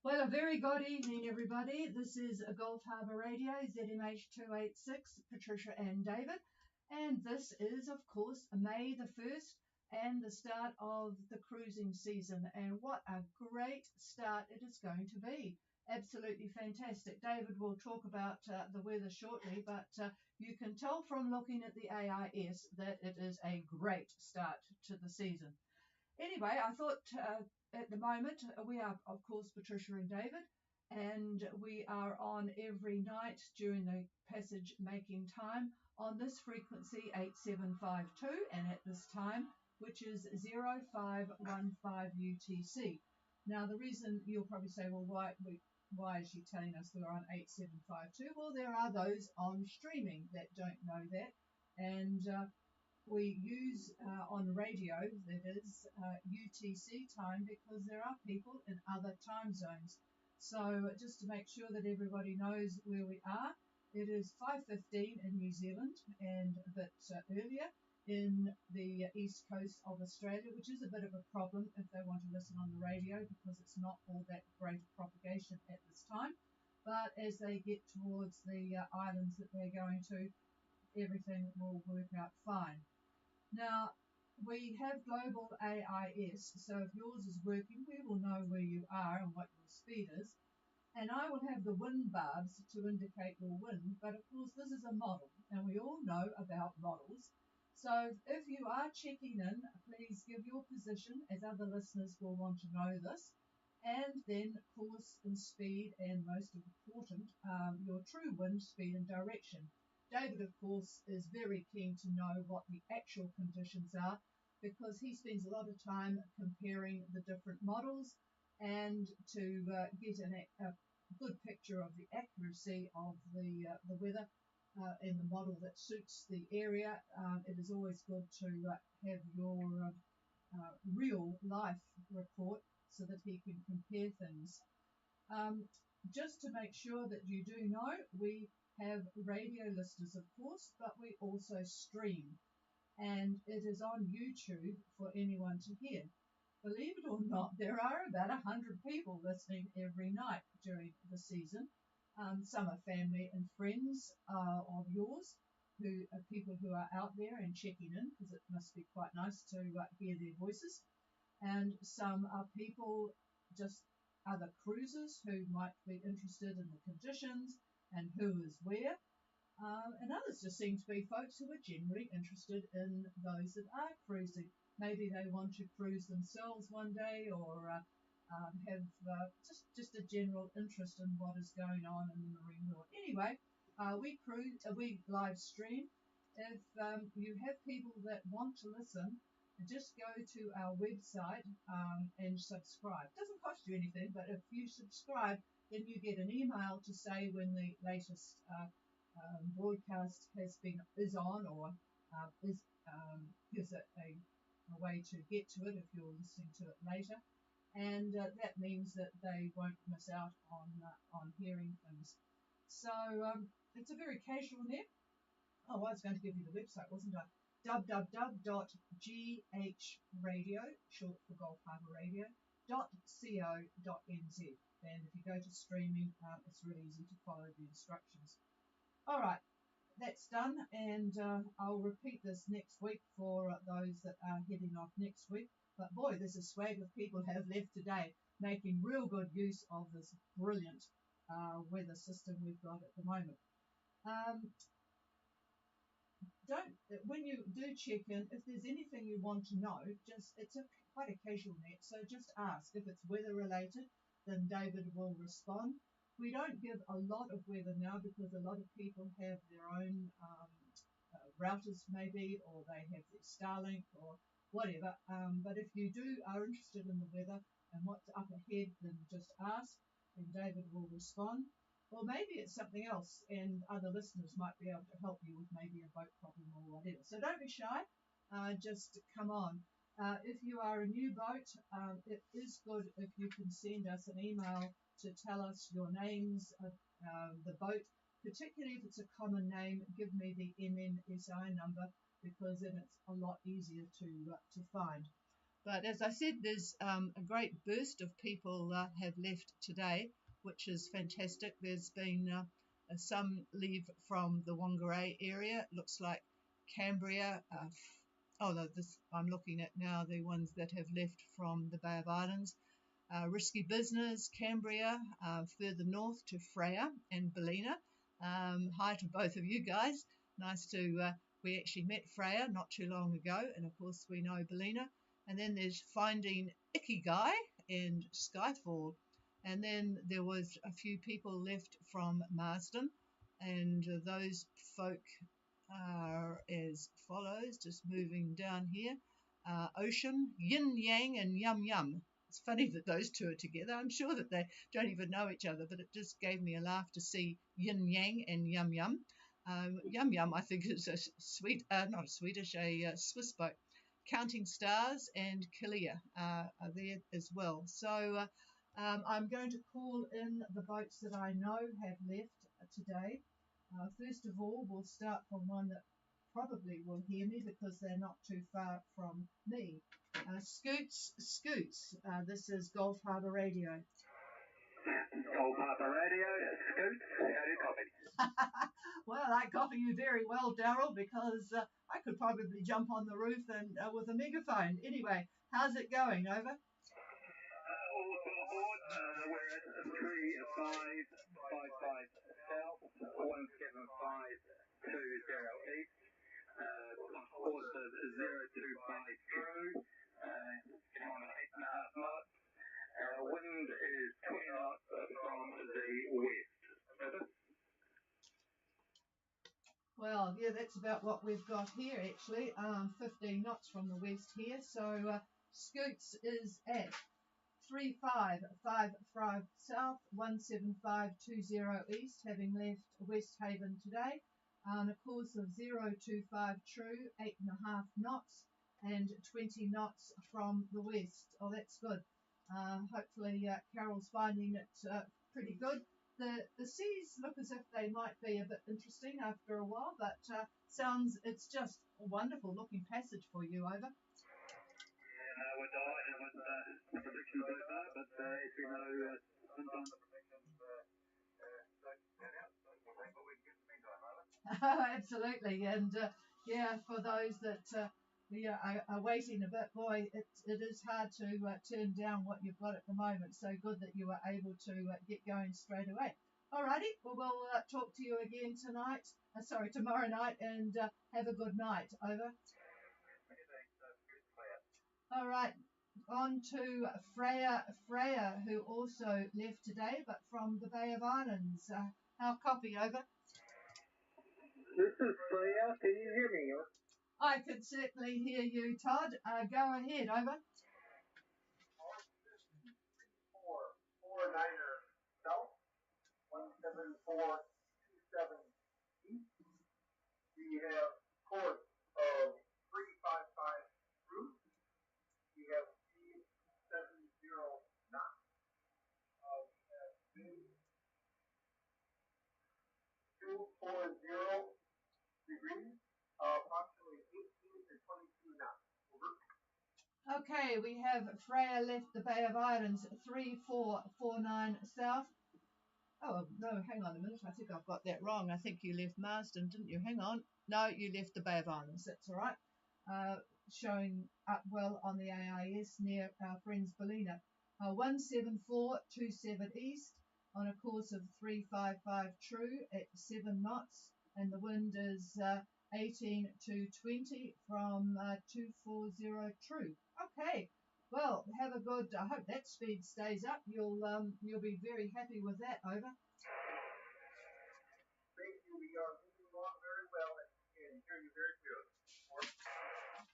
Well, a very good evening, everybody. This is Gulf Harbour Radio, ZMH 286, Patricia and David. And this is, of course, May the 1st and the start of the cruising season. And what a great start it is going to be. Absolutely fantastic. David will talk about the weather shortly, but you can tell from looking at the AIS that it is a great start to the season. Anyway, I thought at the moment we are, of course, Patricia and David, and we are on every night during the passage making time on this frequency 8752, and at this time, which is 0515 UTC. Now, the reason you'll probably say, well, why is she telling us we're on 8752? Well, there are those on streaming that don't know that, and we use on radio, that is UTC time, because there are people in other time zones. So just to make sure that everybody knows where we are, it is 5:15 in New Zealand and a bit earlier in the east coast of Australia, which is a bit of a problem if they want to listen on the radio because it's not all that great a propagation at this time. But as they get towards the islands that they're going to, everything will work out fine. Now, we have global AIS, so if yours is working, we will know where you are and what your speed is. And I will have the wind barbs to indicate your wind, but of course this is a model, and we all know about models. So if you are checking in, please give your position, as other listeners will want to know this, and then course and speed, and most important, your true wind speed and direction. David, of course, is very keen to know what the actual conditions are because he spends a lot of time comparing the different models and to get a good picture of the accuracy of the weather in the model that suits the area. It is always good to have your real life report so that he can compare things. Just to make sure that you do know, we have radio listeners, of course, but we also stream, and it is on YouTube for anyone to hear. Believe it or not, there are about 100 people listening every night during the season. Some are family and friends of yours, who are people who are out there and checking in, because it must be quite nice to hear their voices. And some are people, just other cruisers who might be interested in the conditions and who is where, and others just seem to be folks who are generally interested in those that are cruising. Maybe they want to cruise themselves one day, or have just a general interest in what is going on in the marine world. Anyway, we live stream. If you have people that want to listen, just go to our website and subscribe. It doesn't cost you anything, but if you subscribe, then you get an email to say when the latest broadcast is on, or gives it a way to get to it if you're listening to it later, and that means that they won't miss out on hearing things. So it's a very casual name. Oh, I was going to give you the website, wasn't I? www.ghradio, short for Gulf Harbour Radio, .co.nz. And if you go to streaming, it's really easy to follow the instructions. All right, that's done, and I'll repeat this next week for those that are heading off next week. But boy, there's a swag of people have left today, making real good use of this brilliant weather system we've got at the moment. When you do check in, if there's anything you want to know, it's quite a casual net, so just ask. If it's weather related, then David will respond. We don't give a lot of weather now because a lot of people have their own routers maybe, or they have their Starlink or whatever. But if you are interested in the weather and what's up ahead, then just ask, and David will respond. Or maybe it's something else, and other listeners might be able to help you with maybe a boat problem or whatever. So don't be shy, just come on. If you are a new boat, it is good if you can send us an email to tell us your names of the boat, particularly if it's a common name. Give me the MNSI number, because then it's a lot easier to find. But as I said, there's a great burst of people have left today, which is fantastic. There's been some leave from the Whangarei area. It looks like Cambria. I'm looking at now the ones that have left from the Bay of Islands. Risky Business, Cambria, further north to Freya and Ballina. Hi to both of you guys. Nice to, we actually met Freya not too long ago, and of course we know Ballina. And then there's Finding Ikigai and Skyfall. And then there was a few people left from Marsden, and those folk are as follows, just moving down here. Ocean, Yin Yang and Yum Yum. It's funny that those two are together. I'm sure that they don't even know each other, but it just gave me a laugh to see Yin Yang and Yum Yum. Yum Yum, I think, is a Swiss boat. Counting Stars and Kilia are there as well. So I'm going to call in the boats that I know have left today. First of all, we'll start from one that probably will hear me because they're not too far from me. Scoots. This is Gulf Harbour Radio. Gulf Harbour Radio, Scoots, how do you copy? Well, I copy you very well, Daryl, because I could probably jump on the roof and with a megaphone. Anyway, how's it going? Over? All aboard. We're at 3555 south, 17520 east. Course of 025 true, on 8.5 knots. Wind is 20 knots from the west. Well, yeah, that's about what we've got here, actually. 15 knots from the west here. So Scoots is at 3555 south, 17520 east, having left West Haven today. On a course of 025 true, 8.5 knots, and 20 knots from the west. Oh, that's good. Hopefully Carol's finding it pretty good. The seas look as if they might be a bit interesting after a while, but it's just a wonderful looking passage for you, over. Yeah, no, we're delighted with the prediction so far, but as we know, sometimes the predictions don't pan out, so we'll take what we can get in the meantime, over. Absolutely, and for those that are waiting a bit, boy, it is hard to turn down what you've got at the moment. So good that you were able to get going straight away. Alrighty, well, we'll talk to you again tomorrow night, and have a good night. Over. All right, on to Freya, who also left today, but from the Bay of Islands. How copy, over? This is Freya. Can you hear me? I could certainly hear you, Todd. Go ahead, over. 449er south, 17427 east. We have course of 355 through. We have speed 70 knots. We have wind 240 degrees, approximately 18 to 22 knots. Over. Okay, we have Freya left the Bay of Islands 3449 south. Oh, no, hang on a minute. I think I've got that wrong. I think you left Marsden, didn't you? Hang on. No, you left the Bay of Islands. That's all right. Showing up well on the AIS near our friends Ballina. 17427 east on a course of 355 true at 7 knots. And the wind is 18 to 20 from 240 true. Okay, well, have a good. I hope that speed stays up. You'll be very happy with that. Over. Thank you. We are moving along very well and hear you very good.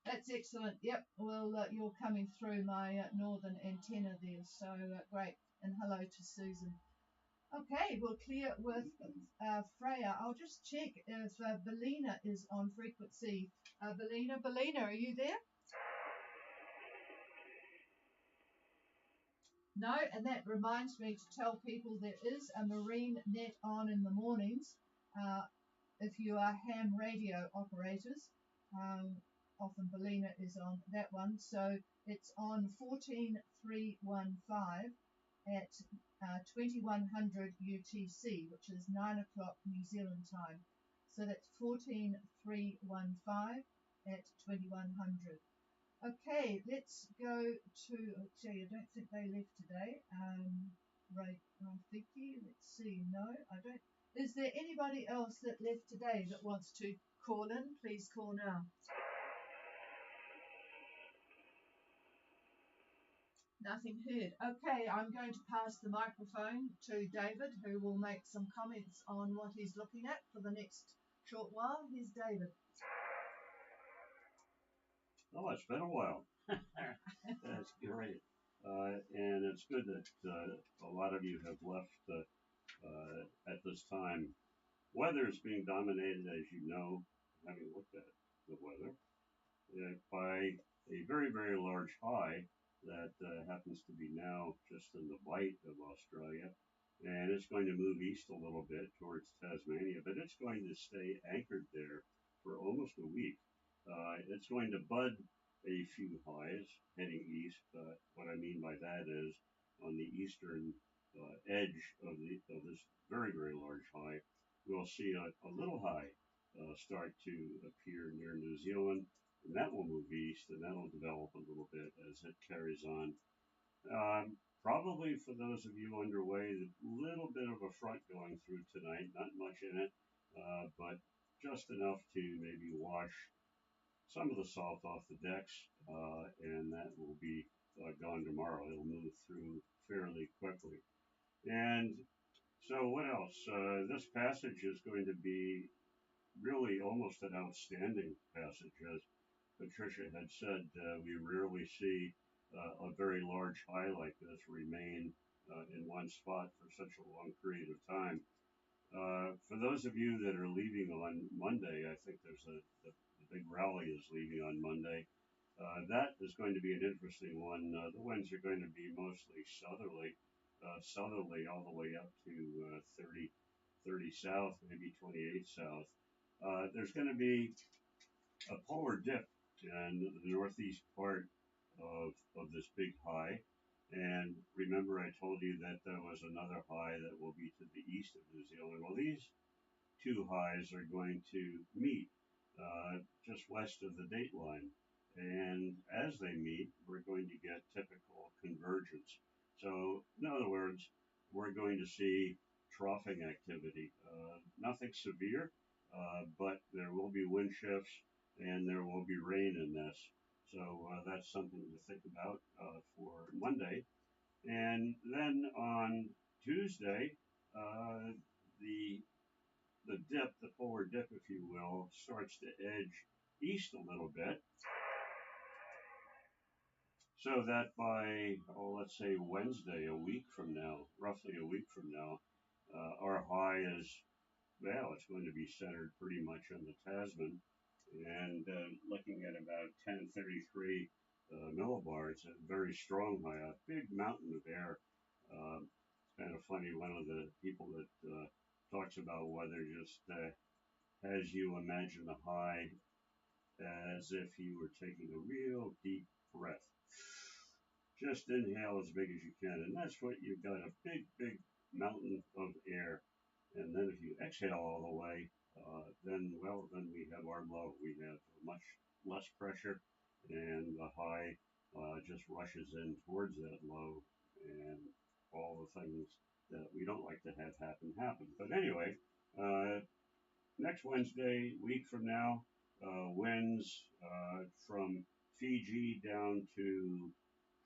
That's excellent. Yep. Well, you're coming through my northern antenna there, so great. And hello to Susan. Okay, we'll clear with Freya. I'll just check if Ballina is on frequency. Ballina, are you there? No, and that reminds me to tell people there is a marine net on in the mornings if you are ham radio operators. often Bellina is on that one. So it's on 14315 at 2100 UTC, which is 9 o'clock New Zealand time. So that's 14315 at 2100. Okay, let's go to, actually, I don't think they left today. Rafiki, let's see. No, I don't. Is there anybody else that left today that wants to call in? Please call now. Nothing heard. Okay, I'm going to pass the microphone to David, who will make some comments on what he's looking at for the next short while. Here's David. Oh, it's been a while. That's great. And it's good that a lot of you have left at this time. Weather is being dominated, as you know, having looked at the weather, by a very, very large high that happens to be now just in the bight of Australia. And it's going to move east a little bit towards Tasmania, but it's going to stay anchored there for almost a week. It's going to bud a few highs heading east. What I mean by that is on the eastern edge of this very, very large high, we'll see a little high start to appear near New Zealand, and that will move east, and that'll develop a little bit as it carries on. Probably for those of you underway, a little bit of a front going through tonight, not much in it, but just enough to maybe wash some of the salt off the decks, and that will be gone tomorrow. It'll move through fairly quickly. And so what else? This passage is going to be really almost an outstanding passage. As Patricia had said, we rarely see a very large high like this remain in one spot for such a long period of time. For those of you that are leaving on Monday, I think there's the big rally is leaving on Monday. That is going to be an interesting one. The winds are going to be mostly southerly all the way up to 30 south, maybe 28 south. There's going to be a polar dip in the northeast part of this big high. And remember, I told you that there was another high that will be to the east of New Zealand. Well, these two highs are going to meet just west of the date line. And as they meet, we're going to get typical convergence. So, in other words, we're going to see troughing activity. Nothing severe, but there will be wind shifts and there will be rain in this. So that's something to think about for Monday. And then on Tuesday, the dip, the polar dip, if you will, starts to edge east a little bit. So that by, let's say Wednesday, a week from now, roughly a week from now, our high is, well, it's going to be centered pretty much on the Tasman. And looking at about 1033 millibars, a very strong high, a big mountain of air. It's kind of funny, one of the people that talks about weather just has you imagine the high as if you were taking a real deep breath. Just inhale as big as you can, and that's what you've got, a big, big mountain of air. And then if you exhale all the way, then we have our low. We have much less pressure, and the high just rushes in towards that low, and all the things that we don't like to have happen. But anyway, next Wednesday, week from now, winds from Fiji down to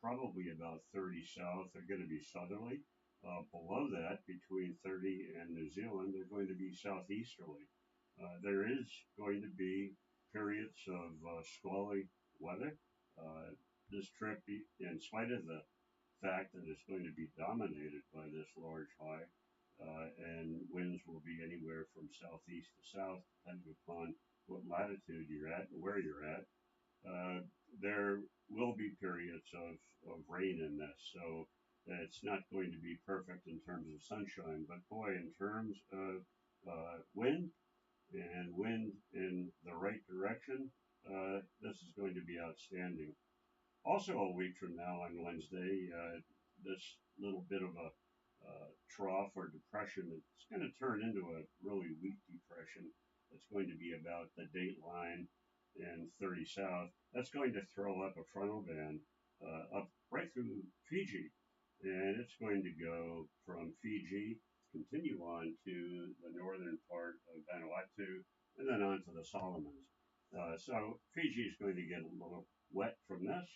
probably about 30 south are going to be southerly. Below that, between 30 and New Zealand, they're going to be southeasterly. There is going to be periods of squally weather. This trip, in spite of the fact that it's going to be dominated by this large high, and winds will be anywhere from southeast to south, depending upon what latitude you're at and where you're at. There will be periods of rain in this, so it's not going to be perfect in terms of sunshine, but boy, in terms of wind and wind in the right direction, this is outstanding. Also, a week from now on Wednesday, this little bit of a trough or depression, it's going to turn into a really weak depression. It's going to be about the Dateline and 30 South. That's going to throw up a frontal band up right through Fiji. And it's going to go from Fiji, continue on to the northern part of Vanuatu, and then on to the Solomons. So Fiji is going to get a little wet from this.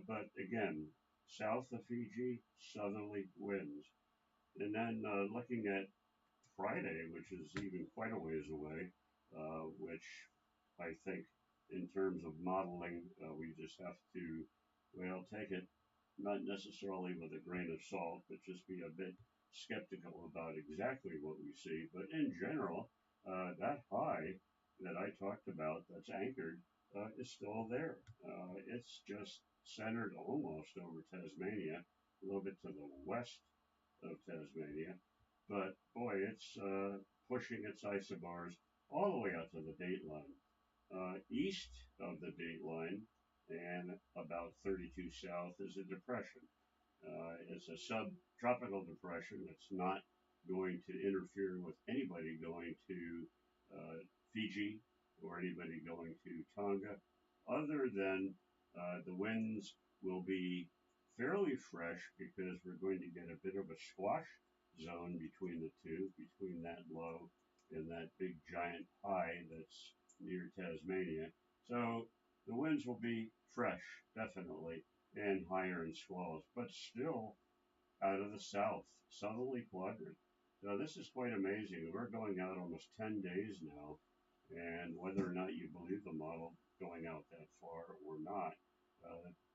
But again, south of Fiji, southerly winds. And then looking at Friday, which is even quite a ways away, which I think in terms of modeling, we just have to, well, take it not necessarily with a grain of salt, but just be a bit skeptical about exactly what we see. But in general, that high that I talked about that's anchored is still there. It's just centered almost over Tasmania, a little bit to the west of Tasmania. But boy, it's pushing its isobars all the way out to the dateline. East of the dateline and about 32 south is a depression. It's a subtropical depression. It's not going to interfere with anybody going to Fiji or anybody going to Tonga, other than the winds will be fairly fresh because we're going to get a bit of a squash zone between the two, between that low and that big giant high that's near Tasmania. So the winds will be fresh, definitely, and higher in squalls, but still out of the south, southerly quadrant. So this is quite amazing. We're going out almost 10 days now, and whether or not you believe the model going out that far or not,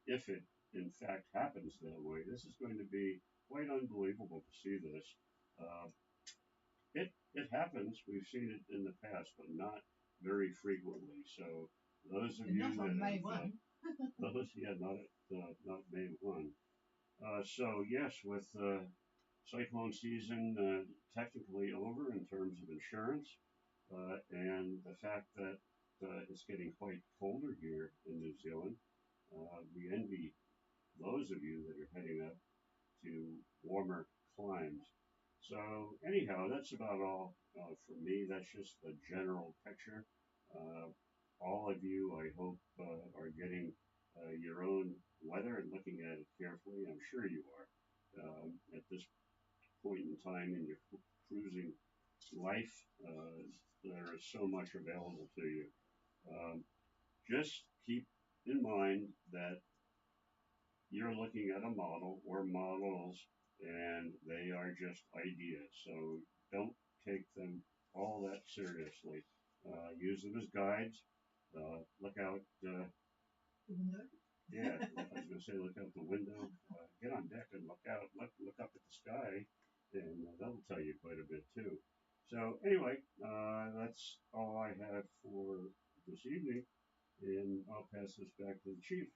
if it in fact happens that way, this is going to be quite unbelievable to see this. Uh, it happens. We've seen it in the past, but not very frequently. So those of you Not on that May have 1. not May 1. So yes, with cyclone season technically over in terms of insurance, and the fact that it's getting quite colder here in New Zealand, we envy those of you that are heading up to warmer climes. So anyhow, that's about all for me. That's just the general picture. All of you, I hope, are getting your own weather and looking at it carefully. I'm sure you are. At this point in time in your cruising life, there is so much available to you. Just keep in mind that you're looking at a model or models, and they are just ideas. So don't take them all that seriously. Use them as guides. Look out. Window. Yeah, I was going to say look out the window. Get on deck and look out. Look up at the sky, and that'll tell you quite a bit too. So anyway, that's all I have for this evening, and I'll pass this back to the chief.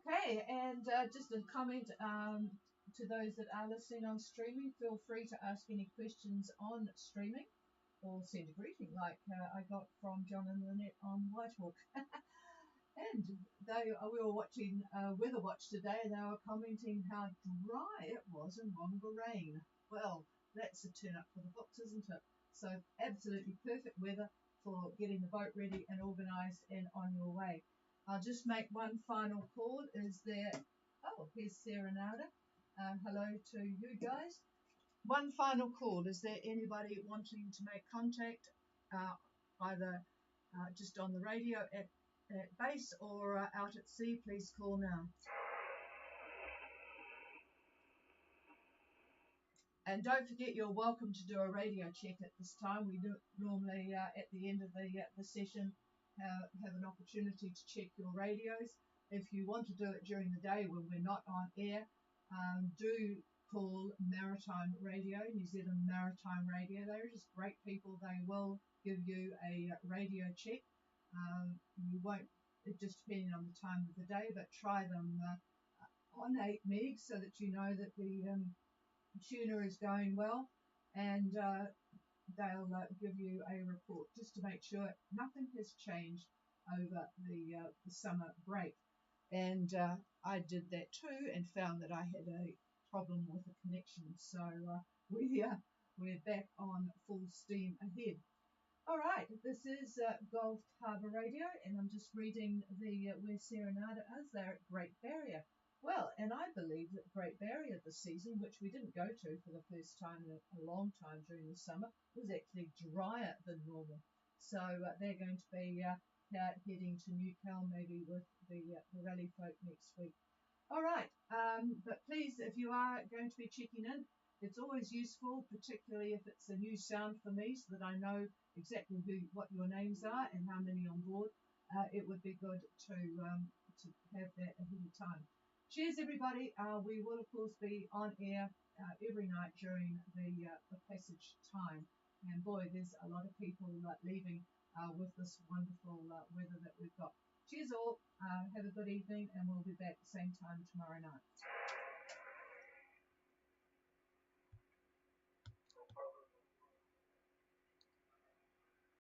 Okay, and just a comment to those that are listening on streaming, feel free to ask any questions on streaming or send a greeting like I got from John and Lynette on Whitehawk. And we were watching Weather Watch today, and they were commenting how dry it was in Wonga rain. Well, that's a turn up for the books, isn't it? So absolutely perfect weather for getting the boat ready and organised and on your way. I'll just make one final call. Is there... Oh, here's Sarah Nada. Hello to you guys. One final call. Is there anybody wanting to make contact, either just on the radio at base or out at sea? Please call now. And don't forget, you're welcome to do a radio check at this time. We do normally at the end of the session have an opportunity to check your radios. If you want to do it during the day when we're not on air, do call Maritime Radio, New Zealand Maritime Radio. They're just great people. They will give you a radio check. You won't, it just depending on the time of the day, but try them on 8 megs so that you know that the tuner is going well. And they'll give you a report just to make sure nothing has changed over the summer break. And I did that too and found that I had a problem with the connection. So we're back on full steam ahead. All right, this is Gulf Harbour Radio, and I'm just reading where Serenada is. They're at Great Barrier. Well, and I believe that Great Barrier this season, which we didn't go to for the first time in a long time during the summer, was actually drier than normal. So they're going to be heading to Newcastle maybe with the rally folk next week. All right, but please, if you are going to be checking in, it's always useful, particularly if it's a new sound for me, so that I know exactly what your names are and how many on board. It would be good to have that ahead of time. Cheers, everybody. We will, of course, be on air every night during the passage time. And boy, there's a lot of people leaving with this wonderful weather that we've got. Cheers all. Have a good evening, and we'll be back at the same time tomorrow night.